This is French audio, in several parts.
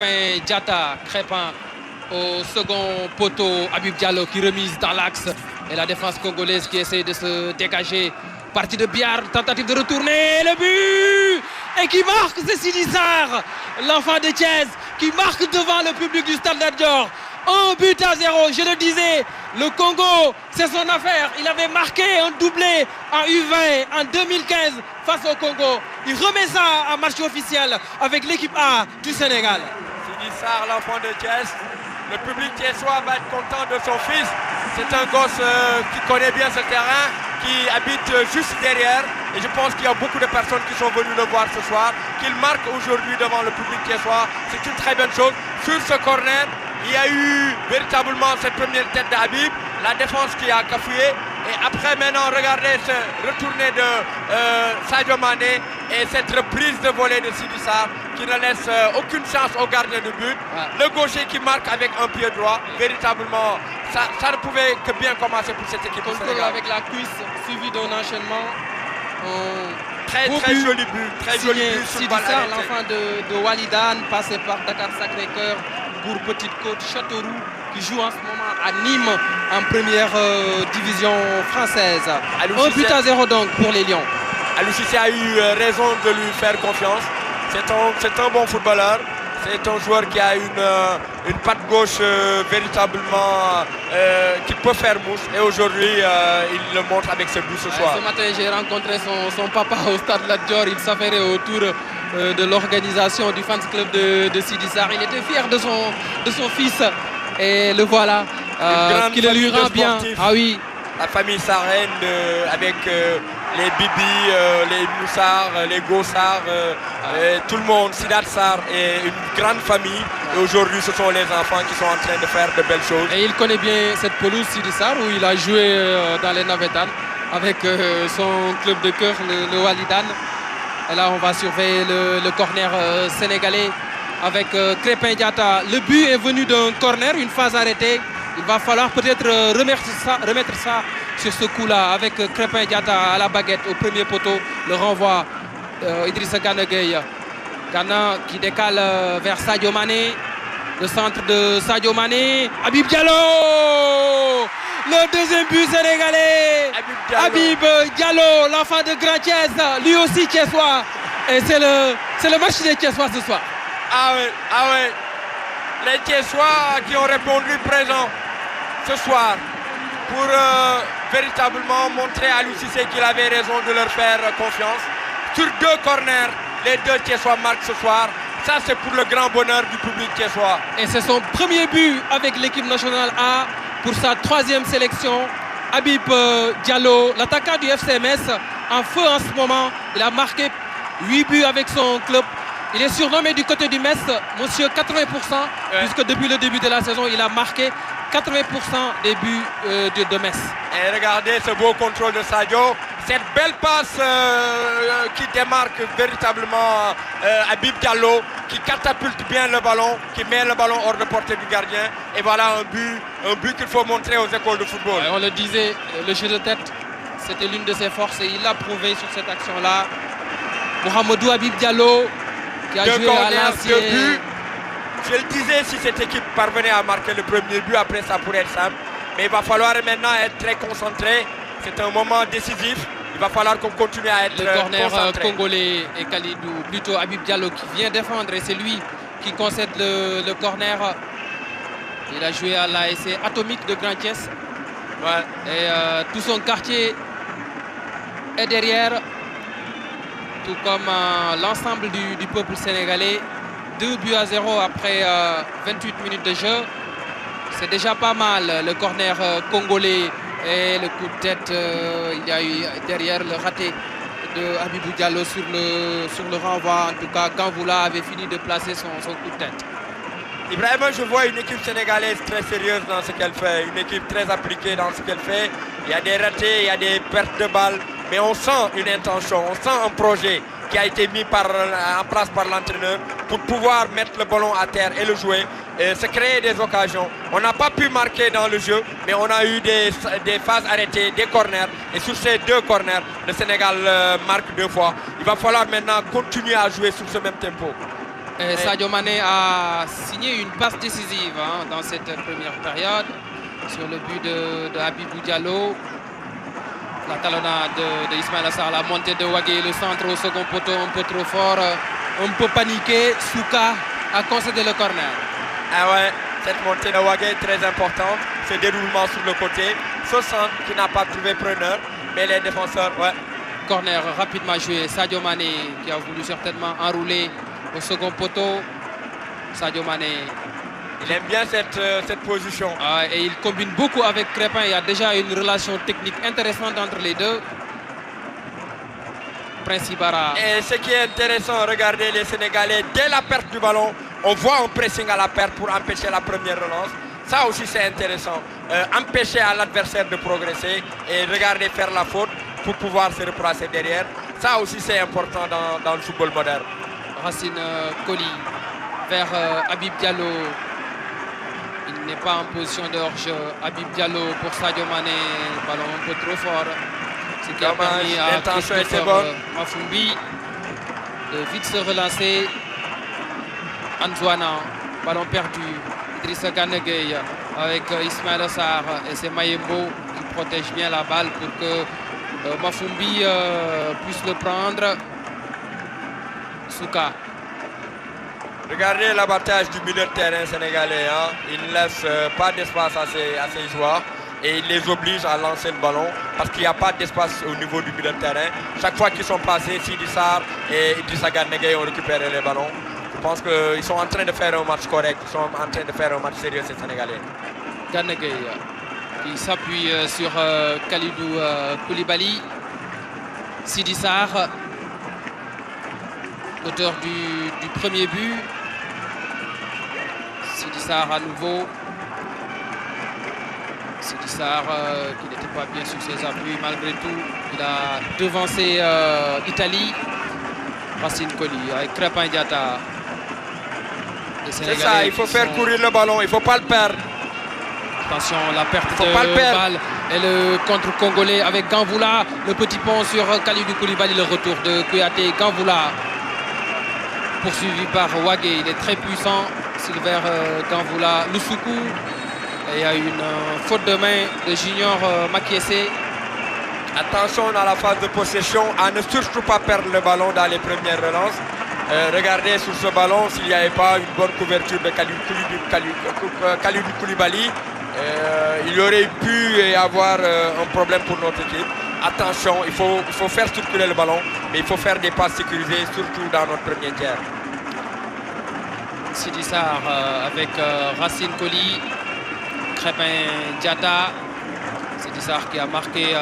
Diatta, Crépin au second poteau, Habib Diallo qui remise dans l'axe et la défense congolaise qui essaie de se dégager. Partie de Biar, tentative de retourner, le but et qui marque, c'est Sidi Sarr, l'enfant de Thiès, qui marque devant le public du Stade Lat Dior. 1-0, je le disais, le Congo, c'est son affaire. Il avait marqué un doublé en U20 en 2015 face au Congo. Il remet ça en match officiel avec l'équipe A du Sénégal. Sidi Sarr, l'enfant de Thiès. Le public thiessois va être content de son fils. C'est un gosse qui connaît bien ce terrain, qui habite juste derrière. Et je pense qu'il y a beaucoup de personnes qui sont venues le voir ce soir. Qu'il marque aujourd'hui devant le public thiessois. C'est une très bonne chose. Sur ce corner, il y a eu véritablement cette première tête d'Habib, la défense qui a cafouillé. Et après maintenant, regardez ce retourné de Sadio Mané et cette reprise de volée de Sidi Sarr qui ne laisse aucune chance au gardien de but. Ouais. Le gaucher qui marque avec un pied droit. Véritablement, ça ne pouvait que bien commencer pour cette équipe. Contrôle avec la cuisse suivi d'un enchaînement. Très joli but. Très joli but. Sidi Sarr, l'enfant de Walidane, passé par Dakar Sacré-Cœur, Bourg Petite Côte, Châteauroux, qui joue en ce moment à Nîmes en première division française. 1-0 donc pour les Lions. Aliou Cissé a eu raison de lui faire confiance. C'est un bon footballeur. C'est un joueur qui a une patte gauche véritablement qui peut faire mouche. Et aujourd'hui, il le montre avec ce but ce soir. Ce matin, j'ai rencontré son papa au Stade Lat Dior. Il s'affairait autour de l'organisation du fans club de Sidi Sarr. Il était fier de son fils. Et le voilà, qui le lui rend bien. Ah oui. La famille Sarren avec les Bibi, les Moussard, les Gossard, tout le monde, Sidat Sarr est une grande famille. Et aujourd'hui, ce sont les enfants qui sont en train de faire de belles choses. Et il connaît bien cette pelouse Sidi Sarr où il a joué dans les Navétanes avec son club de cœur, le Walidane. Et là, on va surveiller le corner sénégalais avec Crépin Diatta. Le but est venu d'un corner, une phase arrêtée. Il va falloir peut-être remettre ça sur ce coup-là avec Crépin Diatta à la baguette au premier poteau. Le renvoi Idrissa Gana Gueye. Gana qui décale vers Sadio Mané. Le centre de Sadio Mané. Habib Diallo. Le deuxième but sénégalais. Habib Diallo, l'enfant de Grand Thiès. Lui aussi thiessois. Et c'est le match des Thiessois ce soir. Ah ouais. Les Thiessois qui ont répondu présent ce soir pour véritablement montrer à Aliou Cissé qu'il avait raison de leur faire confiance. Sur 2 corners, les 2 Thiessois marquent ce soir. Ça, c'est pour le grand bonheur du public thiessois. Et c'est son premier but avec l'équipe nationale A pour sa 3e sélection. Habib Diallo, l'attaquant du FCMS, en feu en ce moment. Il a marqué 8 buts avec son club. Il est surnommé du côté du Metz, monsieur 80%, puisque depuis le début de la saison, il a marqué 80% des buts de Metz. Et regardez ce beau contrôle de Sadio, cette belle passe qui démarque véritablement Habib Diallo, qui catapulte bien le ballon, qui met le ballon hors de portée du gardien. Et voilà un but qu'il faut montrer aux écoles de football. On le disait, le jeu de tête, c'était l'une de ses forces et il l'a prouvé sur cette action-là. Mohamedou Habib Diallo, qui a joué à l'ancienne. Je le disais, si cette équipe parvenait à marquer le premier but, après ça pourrait être simple. Mais il va falloir maintenant être très concentré. C'est un moment décisif. Il va falloir qu'on continue à être concentré. Le corner congolais et Khalidou, plutôt Habib Diallo qui vient défendre et c'est lui qui concède le corner. Il a joué à l'ASC Atomique de Grand Thiès. Ouais. Et tout son quartier est derrière. Tout comme l'ensemble du peuple sénégalais. 2-0 après 28 minutes de jeu. C'est déjà pas mal. Le corner congolais et le coup de tête. Il y a eu derrière le raté de Habibou Diallo sur le renvoi. En tout cas, Kanvoula avait fini de placer son coup de tête. Ibrahima, je vois une équipe sénégalaise très sérieuse dans ce qu'elle fait. Une équipe très appliquée dans ce qu'elle fait. Il y a des ratés, il y a des pertes de balles. Mais on sent une intention, on sent un projet qui a été mis en place par l'entraîneur pour pouvoir mettre le ballon à terre et le jouer, et se créer des occasions. On n'a pas pu marquer dans le jeu, mais on a eu des phases arrêtées, des corners. Et sur ces 2 corners, le Sénégal marque 2 fois. Il va falloir maintenant continuer à jouer sur ce même tempo. Et Sadio Mané a signé une passe décisive dans cette première période sur le but de Habibou Diallo. La talonnade de Ismaïla Sarr, la montée de Wagué, le centre au second poteau un peu trop fort, un peu paniqué. Souka a concédé le corner. Ah ouais, cette montée de Wagué est très importante. Ce déroulement sur le côté, ce centre qui n'a pas trouvé preneur, mais les défenseurs, ouais. Corner rapidement joué. Sadio Mané qui a voulu certainement enrouler au second poteau. Sadio Mané. Il aime bien cette position. Et il combine beaucoup avec Crépin. Il y a déjà une relation technique intéressante entre les deux. Prince Ibara. Et ce qui est intéressant, regardez les Sénégalais, dès la perte du ballon, on voit un pressing à la perte pour empêcher la première relance. Ça aussi c'est intéressant. Empêcher à l'adversaire de progresser et regarder faire la faute pour pouvoir se replacer derrière. Ça aussi c'est important dans le football moderne. Racine Koli vers Habib Diallo. Il n'est pas en position de hors-jeu. Habib Diallo pour Sadio Mané. Ballon un peu trop fort. Ce qui a permis à Christopher Mafumbi de vite se relancer. Anzouana, ballon perdu. Idrissa Gana Gueye avec Ismaïla Sarr et c'est Mayembo qui protège bien la balle pour que Mafumbi puisse le prendre. Souka. Regardez l'abattage du milieu de terrain sénégalais. Il ne laisse pas d'espace à ses joueurs et il les oblige à lancer le ballon parce qu'il n'y a pas d'espace au niveau du milieu de terrain. Chaque fois qu'ils sont passés, Sidi Sarr et Idrissa Gana Gueye ont récupéré les ballons. Je pense qu'ils sont en train de faire un match correct, ils sont en train de faire un match sérieux, ces Sénégalais. Gana Gueye qui s'appuie sur Kalidou Koulibaly. Sidi Sarr, auteur du premier but. Sidi Sarr à nouveau. Sidi Sarr qui n'était pas bien sur ses appuis malgré tout. Il a devancé Italie. Racine Koli avec Crépin Diatta. C'est ça, il faut faire courir le ballon, il ne faut pas le perdre. Attention, la perte de balle et le contre congolais avec Ganvoula. Le petit pont sur Kalidou Koulibaly, le retour de Kouyaté. Ganvoula poursuivi par Wagué, il est très puissant. Silver Ganvoula, Lusuku. Et il y a une faute de main de Junior Makiessé. Attention dans la phase de possession à ne surtout pas perdre le ballon dans les premières relances. Regardez sur ce ballon s'il n'y avait pas une bonne couverture de Kalidou Koulibaly. Il y aurait pu y avoir un problème pour notre équipe. Attention, il faut faire circuler le ballon, mais il faut faire des passes sécurisées, surtout dans notre premier tiers. Sidi Sarr avec Racine Koli, Crépin Diatta. Sidi Sarr qui a marqué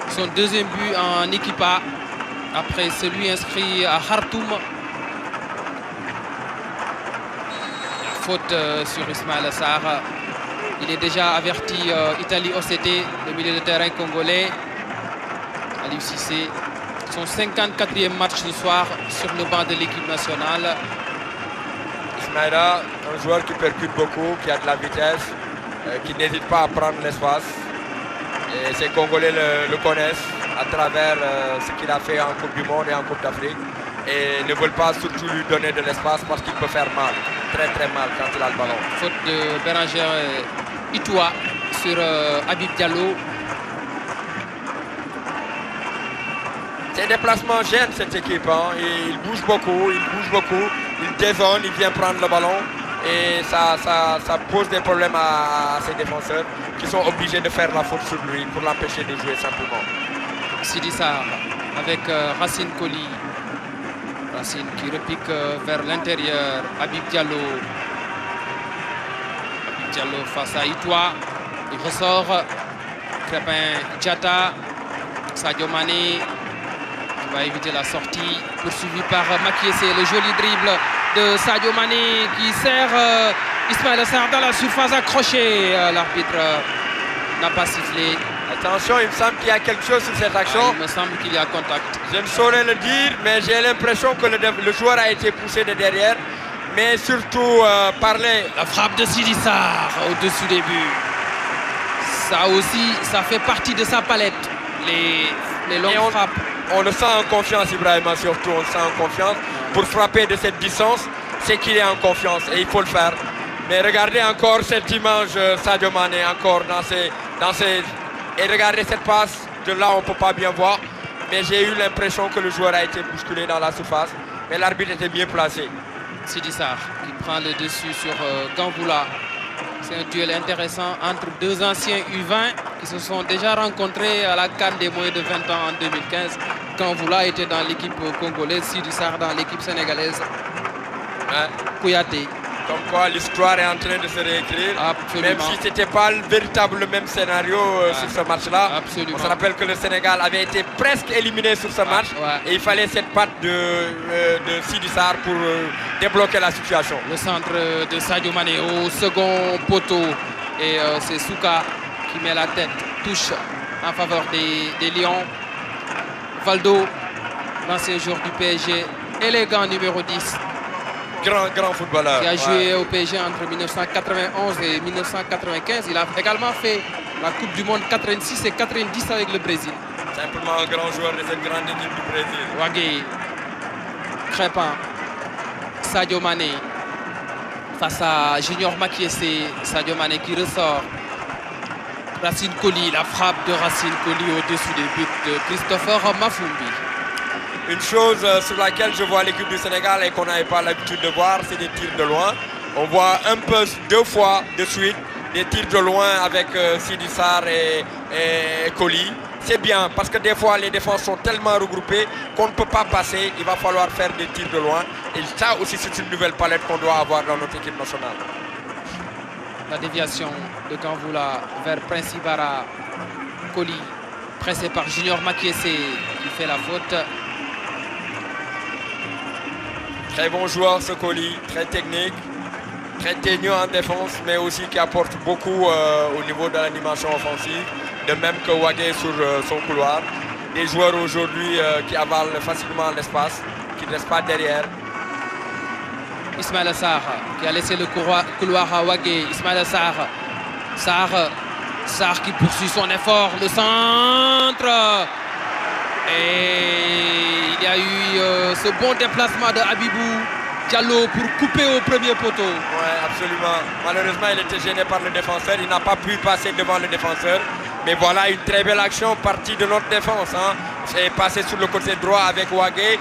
son deuxième but en équipe A après celui inscrit à Khartoum. Faute sur Ismaïla Sarr. Il est déjà averti Italie OCT, le milieu de terrain congolais. Aliou Cissé, son 54e match ce soir sur le banc de l'équipe nationale. Ismaïla, un joueur qui percute beaucoup, qui a de la vitesse, qui n'hésite pas à prendre l'espace. Et ces Congolais le connaissent à travers ce qu'il a fait en Coupe du Monde et en Coupe d'Afrique. Et ne veulent pas surtout lui donner de l'espace parce qu'il peut faire mal, très très mal quand il a le ballon. Faute de Bérangère Itoua sur Habib Diallo. Ses déplacements gênent cette équipe. Il bouge beaucoup, il dézone, il vient prendre le ballon. Et ça pose des problèmes à ses défenseurs qui sont obligés de faire la faute sur lui pour l'empêcher de jouer simplement. Sidi Sarr avec Racine Koli. Racine qui repique vers l'intérieur. Habib Diallo. Habib Diallo face à Itoua. Il ressort. Crépin Diatta. Sadio Mané qui va éviter la sortie. Poursuivi par Makiessé. Le joli dribble de Sadio Mané qui sert Ismaïla Sarr dans la surface accrochée. L'arbitre n'a pas sifflé. Attention, il me semble qu'il y a quelque chose sur cette action. Il me semble qu'il y a contact. Je ne saurais le dire, mais j'ai l'impression que le joueur a été poussé de derrière. Mais surtout, la frappe de Sidi Sarr au-dessus des buts. Ça aussi, ça fait partie de sa palette. Les longues frappes. On le sent en confiance, Ibrahima, surtout. On le sent en confiance. pour frapper de cette distance, c'est qu'il est en confiance et il faut le faire. Mais regardez encore cette image, Sadio Mané, encore et regardez cette passe, de là on ne peut pas bien voir. Mais j'ai eu l'impression que le joueur a été bousculé dans la surface. Mais l'arbitre était bien placé. Sidi Sarr qui prend le dessus sur Gamboula. C'est un duel intéressant entre deux anciens U20 qui se sont déjà rencontrés à la CAN des moins de 20 ans en 2015. Gamboula était dans l'équipe congolaise, Sidi Sarr dans l'équipe sénégalaise. Ouais. Kouyaté. Comme quoi l'histoire est en train de se réécrire. Absolument. Même si ce n'était pas le véritable même scénario sur ce match-là. Absolument. On se rappelle que le Sénégal avait été presque éliminé sur ce match. Ouais. Et il fallait cette patte de Sidi Sarr pour débloquer la situation. Le centre de Sadio Mané au second poteau. Et c'est Souka qui met la tête, touche en faveur des Lions. Valdo, l'ancien joueur du PSG, élégant numéro 10. Grand footballeur. Qui a joué au PSG entre 1991 et 1995. Il a également fait la Coupe du Monde 86 et 90 avec le Brésil. Simplement un grand joueur de cette grande équipe du Brésil. Wagué, Crépin, Sadio Mané face à Junior Makiessé. Sadio Mané qui ressort. Racine Colli, la frappe de Racine Colli au-dessus des buts de Christopher Mafumbi. Une chose sur laquelle je vois l'équipe du Sénégal et qu'on n'avait pas l'habitude de voir, c'est des tirs de loin. On voit un peu 2 fois de suite des tirs de loin avec Sidi Sarr et Colli. C'est bien parce que des fois les défenses sont tellement regroupées qu'on ne peut pas passer. Il va falloir faire des tirs de loin. Et ça aussi c'est une nouvelle palette qu'on doit avoir dans notre équipe nationale. La déviation de Gamboula vers Prince Ibara. Colli pressé par Junior Makiessé qui fait la faute. Très bon joueur ce Colli, très technique, très teigneux en défense, mais aussi qui apporte beaucoup au niveau de l'animation offensive, de même que Wagué sur son couloir. Des joueurs aujourd'hui qui avalent facilement l'espace, qui ne restent pas derrière. Ismaïla Sarr qui a laissé le couloir à Wagué. Ismaïla Sarr qui poursuit son effort, le centre. Et il y a eu ce bon déplacement de Habibou Diallo pour couper au premier poteau. Oui, absolument. Malheureusement, il était gêné par le défenseur. Il n'a pas pu passer devant le défenseur. Mais voilà une très belle action partie de notre défense. C'est passé sur le côté droit avec Wagué.